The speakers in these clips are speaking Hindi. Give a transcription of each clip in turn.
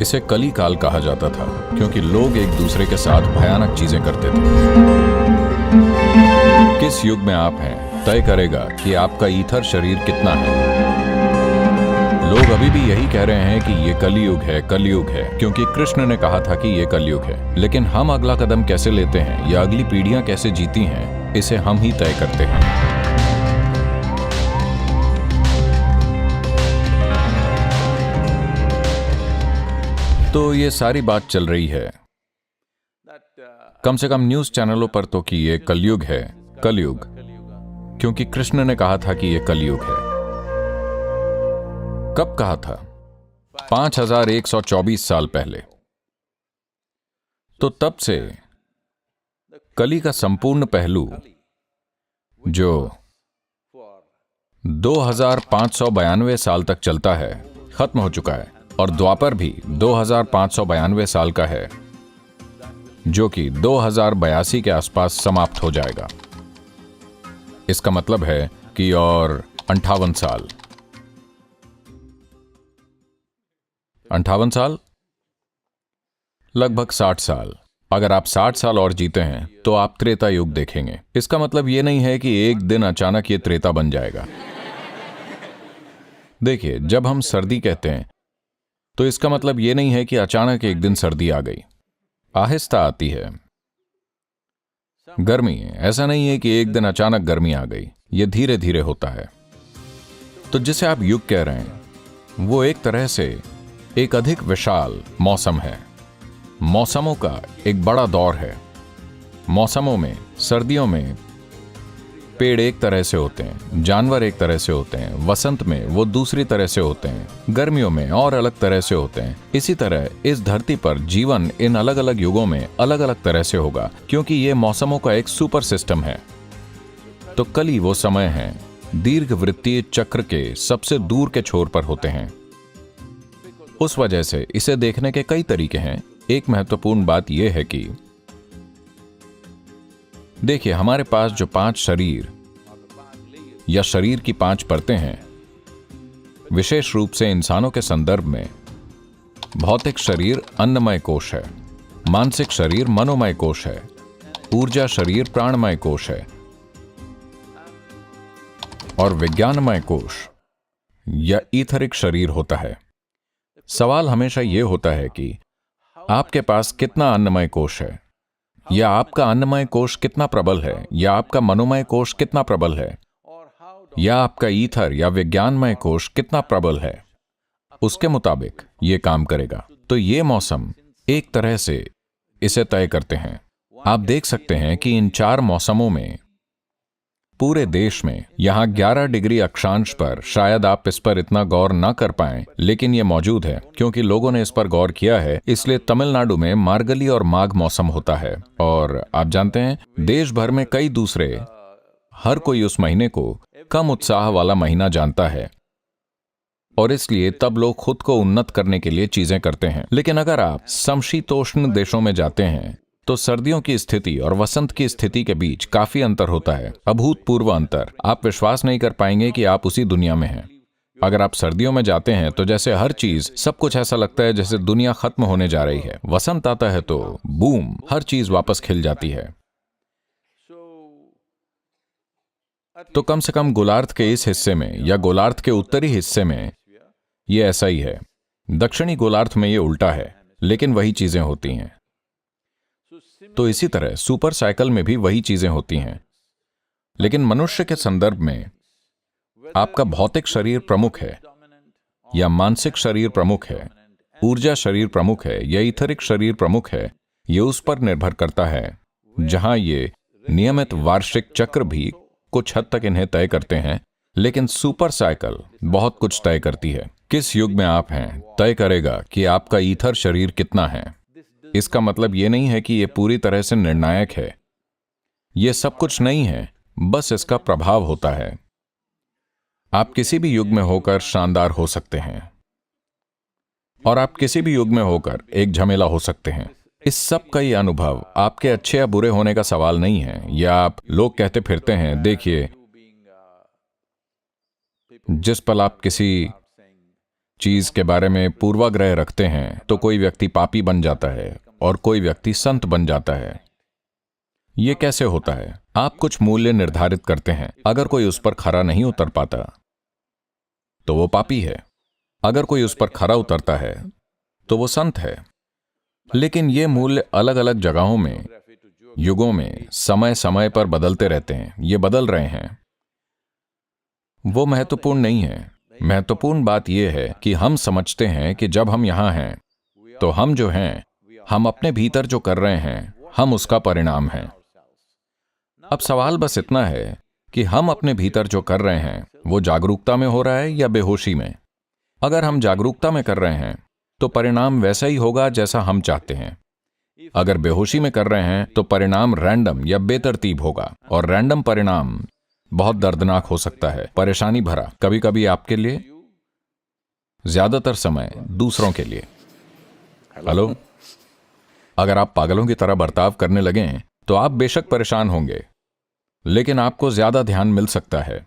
इसे कली काल कहा जाता था क्योंकि लोग एक दूसरे के साथ भयानक चीजें करते थे। किस युग में आप हैं तय करेगा कि आपका ईथर शरीर कितना है। लोग अभी भी यही कह रहे हैं कि ये कलयुग है, कलयुग है, क्योंकि कृष्ण ने कहा था कि ये कलयुग है। लेकिन हम अगला कदम कैसे लेते हैं या अगली पीढ़ियां कैसे जीती हैं, इसे हम ही तय करते हैं। तो ये सारी बात चल रही है कम से कम न्यूज चैनलों पर तो कि ये कलयुग है, कलयुग, क्योंकि कृष्ण ने कहा था कि ये कलयुग है। कब कहा था? 5124 साल पहले। तो तब से कली का संपूर्ण पहलू जो 2592 साल तक चलता है खत्म हो चुका है, और द्वापर भी 2592 साल का है, जो कि 2082 के आसपास समाप्त हो जाएगा। इसका मतलब है कि और 58 साल, 58 साल, लगभग 60 साल। अगर आप 60 साल और जीते हैं तो आप त्रेता युग देखेंगे। इसका मतलब यह नहीं है कि एक दिन अचानक ये त्रेता बन जाएगा। देखिए, जब हम सर्दी कहते हैं तो इसका मतलब यह नहीं है कि अचानक एक दिन सर्दी आ गई, आहिस्ता आती है। गर्मी, ऐसा नहीं है कि एक दिन अचानक गर्मी आ गई, यह धीरे धीरे होता है। तो जिसे आप युग कह रहे हैं वो एक तरह से एक अधिक विशाल मौसम है, मौसमों का एक बड़ा दौर है। मौसमों में, सर्दियों में पेड़ एक तरह से होते हैं, जानवर एक तरह से होते हैं, वसंत में वो दूसरी तरह से होते हैं, गर्मियों में और अलग तरह से होते हैं। इसी तरह इस धरती पर जीवन इन अलग अलग युगों में अलग अलग तरह से होगा, क्योंकि ये मौसमों का एक सुपर सिस्टम है। तो कली वो समय है दीर्घ वृत्तीय चक्र के सबसे दूर के छोर पर होते हैं। उस वजह से इसे देखने के कई तरीके हैं। एक महत्वपूर्ण बात यह है कि देखिए, हमारे पास जो 5 शरीर या शरीर की 5 परतें हैं, विशेष रूप से इंसानों के संदर्भ में भौतिक शरीर अन्नमय कोश है, मानसिक शरीर मनोमय कोश है, ऊर्जा शरीर प्राणमय कोश है, और विज्ञानमय कोश या ईथरिक शरीर होता है। सवाल हमेशा यह होता है कि आपके पास कितना अन्नमय कोश है, या आपका अन्नमय कोश कितना प्रबल है, या आपका मनोमय कोश कितना प्रबल है, या आपका ईथर या विज्ञानमय कोश कितना प्रबल है। उसके मुताबिक यह काम करेगा। तो ये मौसम एक तरह से इसे तय करते हैं। आप देख सकते हैं कि इन 4 मौसमों में पूरे देश में यहां 11 डिग्री अक्षांश पर शायद आप इस पर इतना गौर ना कर पाएं, लेकिन यह मौजूद है क्योंकि लोगों ने इस पर गौर किया है। इसलिए तमिलनाडु में मार्गली और माघ मौसम होता है, और आप जानते हैं देश भर में कई दूसरे, हर कोई उस महीने को कम उत्साह वाला महीना जानता है, और इसलिए तब लोग खुद को उन्नत करने के लिए चीजें करते हैं। लेकिन अगर आप समशीतोष्ण देशों में जाते हैं तो सर्दियों की स्थिति और वसंत की स्थिति के बीच काफी अंतर होता है, अभूतपूर्व अंतर। आप विश्वास नहीं कर पाएंगे कि आप उसी दुनिया में हैं। अगर आप सर्दियों में जाते हैं तो जैसे हर चीज, सब कुछ ऐसा लगता है जैसे दुनिया खत्म होने जा रही है। वसंत आता है तो बूम, हर चीज वापस खिल जाती है। तो कम से कम गोलार्ध के इस हिस्से में या गोलार्ध के उत्तरी हिस्से में ये ऐसा ही है। दक्षिणी गोलार्ध में ये उल्टा है, लेकिन वही चीजें होती हैं। तो इसी तरह सुपर साइकिल में भी वही चीजें होती हैं, लेकिन मनुष्य के संदर्भ में आपका भौतिक शरीर प्रमुख है या मानसिक शरीर प्रमुख है, ऊर्जा शरीर प्रमुख है या ईथरिक शरीर प्रमुख है, यह उस पर निर्भर करता है। जहां ये नियमित वार्षिक चक्र भी कुछ हद तक इन्हें तय करते हैं, लेकिन सुपर साइकिल बहुत कुछ तय करती है। किस युग में आप हैं तय करेगा कि आपका ईथर शरीर कितना है। इसका मतलब यह नहीं है कि यह पूरी तरह से निर्णायक है। यह सब कुछ नहीं है, बस इसका प्रभाव होता है। आप किसी भी युग में होकर शानदार हो सकते हैं, और आप किसी भी युग में होकर एक झमेला हो सकते हैं। इस सब का यह अनुभव आपके अच्छे या बुरे होने का सवाल नहीं है। या आप लोग कहते फिरते हैं, देखिए, जिस पल आप किसी चीज के बारे में पूर्वाग्रह रखते हैं तो कोई व्यक्ति पापी बन जाता है और कोई व्यक्ति संत बन जाता है। यह कैसे होता है? आप कुछ मूल्य निर्धारित करते हैं, अगर कोई उस पर खरा नहीं उतर पाता तो वो पापी है, अगर कोई उस पर खरा उतरता है तो वो संत है। लेकिन ये मूल्य अलग अलग जगहों में, युगों में, समय समय पर बदलते रहते हैं। ये बदल रहे हैं, वो महत्वपूर्ण नहीं है। महत्वपूर्ण बात यह है कि हम समझते हैं कि जब हम यहां हैं तो हम जो हैं, हम अपने भीतर जो कर रहे हैं, हम उसका परिणाम हैं। अब सवाल बस इतना है कि हम अपने भीतर जो कर रहे हैं वो जागरूकता में हो रहा है या बेहोशी में। अगर हम जागरूकता में कर रहे हैं तो परिणाम वैसा ही होगा जैसा हम चाहते हैं। अगर बेहोशी में कर रहे हैं तो परिणाम रैंडम या बेतरतीब होगा, और रैंडम परिणाम बहुत दर्दनाक हो सकता है, परेशानी भरा, कभी कभी आपके लिए, ज्यादातर समय दूसरों के लिए। हेलो, अगर आप पागलों की तरह बर्ताव करने लगें तो आप बेशक परेशान होंगे, लेकिन आपको ज्यादा ध्यान मिल सकता है,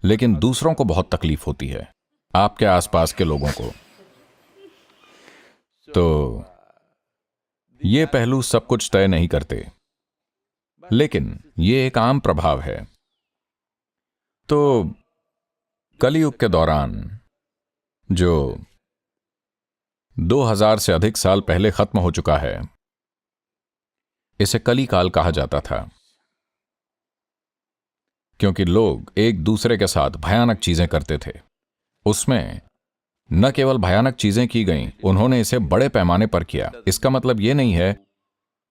लेकिन दूसरों को बहुत तकलीफ होती है, आपके आसपास के लोगों को। तो ये पहलू सब कुछ तय नहीं करते, लेकिन ये एक आम प्रभाव है। तो कलियुग के दौरान, जो 2000 से अधिक साल पहले खत्म हो चुका है, इसे कली काल कहा जाता था, क्योंकि लोग एक दूसरे के साथ भयानक चीजें करते थे। उसमें न केवल भयानक चीजें की गईं, उन्होंने इसे बड़े पैमाने पर किया। इसका मतलब यह नहीं है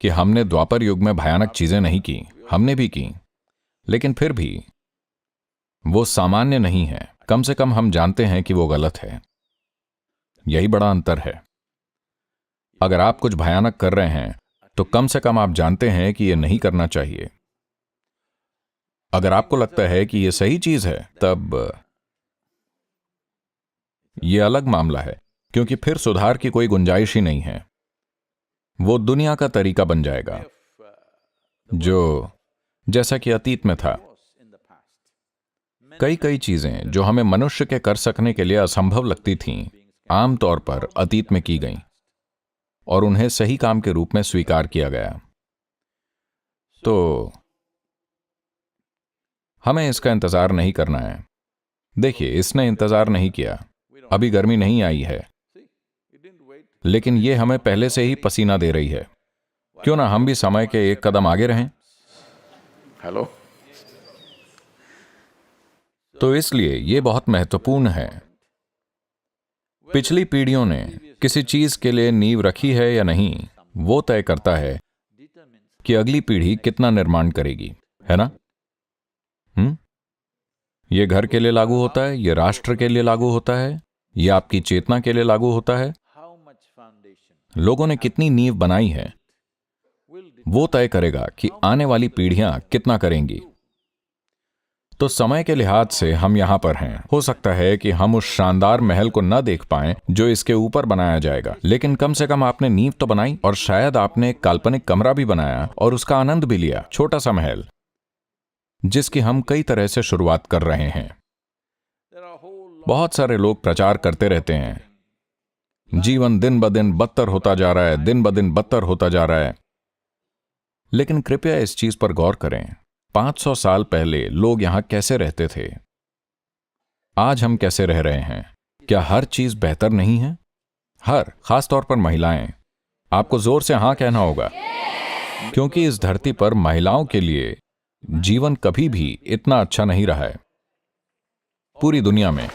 कि हमने द्वापर युग में भयानक चीजें नहीं की, हमने भी की, लेकिन फिर भी वो सामान्य नहीं है। कम से कम हम जानते हैं कि वो गलत है। यही बड़ा अंतर है। अगर आप कुछ भयानक कर रहे हैं तो कम से कम आप जानते हैं कि यह नहीं करना चाहिए। अगर आपको लगता है कि यह सही चीज है, तब यह अलग मामला है, क्योंकि फिर सुधार की कोई गुंजाइश ही नहीं है। वो दुनिया का तरीका बन जाएगा, जो जैसा कि अतीत में था। कई चीजें जो हमें मनुष्य के कर सकने के लिए असंभव लगती थीं, आमतौर पर अतीत में की गईं, और उन्हें सही काम के रूप में स्वीकार किया गया। तो हमें इसका इंतजार नहीं करना है। देखिए, इसने इंतजार नहीं किया, अभी गर्मी नहीं आई है, लेकिन यह हमें पहले से ही पसीना दे रही है। क्यों ना हम भी समय के एक कदम आगे रहें? हेलो। तो इसलिए यह बहुत महत्वपूर्ण है। पिछली पीढ़ियों ने किसी चीज के लिए नींव रखी है या नहीं, वो तय करता है कि अगली पीढ़ी कितना निर्माण करेगी, है ना? यह घर के लिए लागू होता है, यह राष्ट्र के लिए लागू होता है, यह आपकी चेतना के लिए लागू होता है। लोगों ने कितनी नींव बनाई है, वो तय करेगा कि आने वाली पीढ़ियां कितना करेंगी। तो समय के लिहाज से हम यहां पर हैं। हो सकता है कि हम उस शानदार महल को न देख पाएं जो इसके ऊपर बनाया जाएगा, लेकिन कम से कम आपने नींव तो बनाई, और शायद आपने एक काल्पनिक कमरा भी बनाया और उसका आनंद भी लिया, छोटा सा महल, जिसकी हम कई तरह से शुरुआत कर रहे हैं। बहुत सारे लोग प्रचार करते रहते हैं, जीवन दिन ब दिन बदतर होता जा रहा है, दिन ब दिन बदतर होता जा रहा है। लेकिन कृपया इस चीज पर गौर करें, 500 साल पहले लोग यहां कैसे रहते थे, आज हम कैसे रह रहे हैं। क्या हर चीज बेहतर नहीं है? खासतौर पर महिलाएं। आपको जोर से हां कहना होगा, क्योंकि इस धरती पर महिलाओं के लिए जीवन कभी भी इतना अच्छा नहीं रहा है पूरी दुनिया में।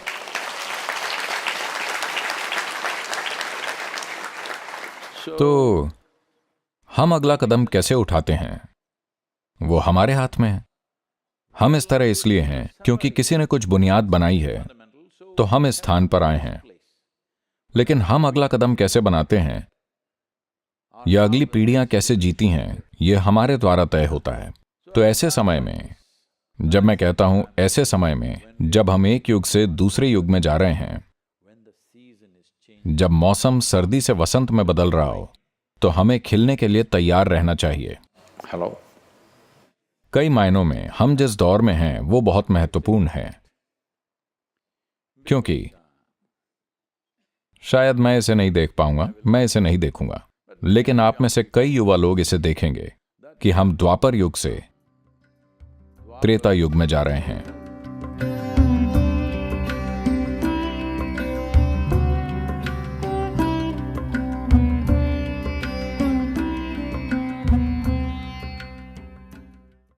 तो हम अगला कदम कैसे उठाते हैं, वो हमारे हाथ में है। हम इस तरह इसलिए हैं क्योंकि किसी ने कुछ बुनियाद बनाई है, तो हम इस स्थान पर आए हैं। लेकिन हम अगला कदम कैसे बनाते हैं या अगली पीढ़ियां कैसे जीती हैं, यह हमारे द्वारा तय होता है। तो ऐसे समय में, जब मैं कहता हूं ऐसे समय में, जब हम एक युग से दूसरे युग में जा रहे हैं, जब मौसम सर्दी से वसंत में बदल रहा हो, तो हमें खिलने के लिए तैयार रहना चाहिए। हेलो। कई मायनों में हम जिस दौर में हैं वो बहुत महत्वपूर्ण है, क्योंकि शायद मैं इसे नहीं देख पाऊंगा, मैं इसे नहीं देखूंगा, लेकिन आप में से कई युवा लोग इसे देखेंगे कि हम द्वापर युग से त्रेता युग में जा रहे हैं।